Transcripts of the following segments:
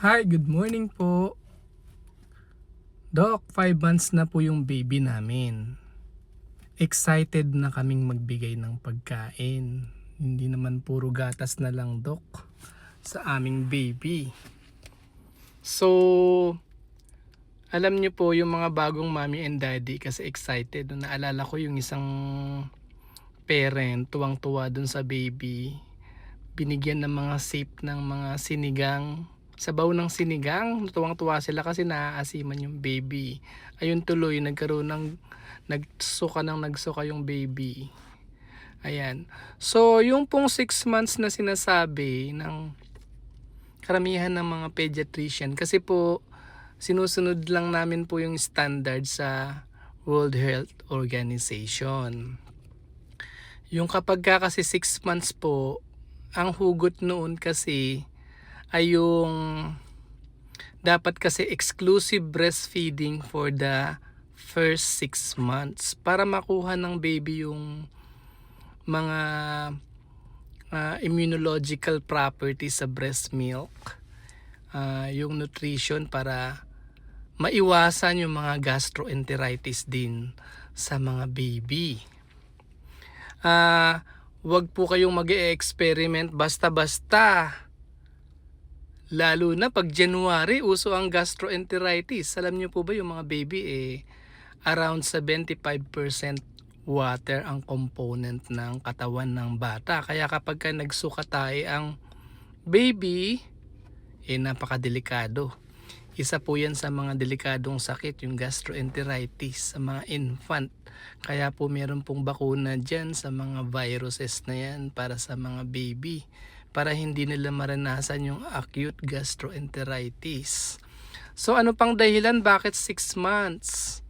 Hi, good morning po. Doc, 5 months na po yung baby namin. Excited na kaming magbigay ng pagkain. Hindi naman puro gatas na lang, Doc, sa aming baby. So, alam niyo po yung mga bagong mommy and daddy kasi excited. Naalala ko yung isang parent, tuwang-tuwa dun sa baby. Binigyan ng mga sip ng mga sinigang, sabaw ng sinigang. Tuwang-tuwa sila kasi naaasiman yung baby. Ayun tuloy, nagsuka yung baby. Ayan. So, yung pong 6 months na sinasabi ng karamihan ng mga pediatrician, kasi po sinusunod lang namin po yung standard sa World Health Organization. Yung kapag kasi 6 months po, ang hugot noon kasi ay yung dapat kasi exclusive breastfeeding for the first 6 months para makuha ng baby yung mga immunological properties sa breast milk, yung nutrition para maiwasan yung mga gastroenteritis din sa mga baby. Wag po kayong mag-e-experiment basta-basta. Lalo na pag January, uso ang gastroenteritis. Alam niyo po ba yung mga baby around 75% water ang component ng katawan ng bata. Kaya kapag ka nagsuka tayo ang baby, napakadelikado. Isa po yan sa mga delikadong sakit, yung gastroenteritis sa mga infant. Kaya po meron pong bakuna dyan sa mga viruses na yan para sa mga baby, para hindi nila maranasan yung acute gastroenteritis. So ano pang dahilan bakit 6 months?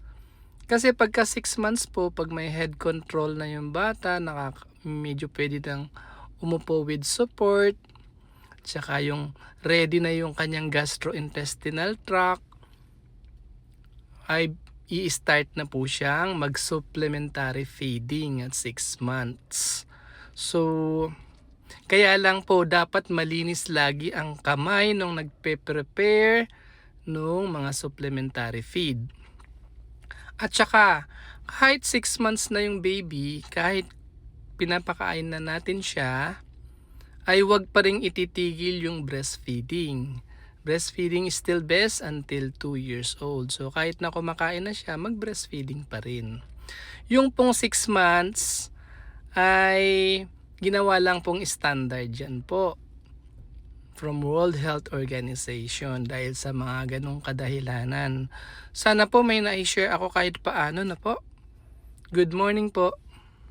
Kasi pagka 6 months po, pag may head control na yung bata, medyo pwede nang umupo with support, tsaka yung ready na yung kanyang gastrointestinal tract, ay i-start na po siyang mag-supplementary feeding at 6 months. So, kaya lang po dapat malinis lagi ang kamay nung nagpe-prepare nung mga supplementary feed. At saka, kahit 6 months na yung baby, kahit pinapakain na natin siya, ay wag pa ring ititigil yung breastfeeding. Breastfeeding is still best until 2 years old. So kahit na kumakain na siya, mag-breastfeeding pa rin. Yung pong 6 months ay ginawa lang pong standard yan po from World Health Organization dahil sa mga ganong kadahilanan. Sana po may na-share ako kahit paano na po. Good morning po.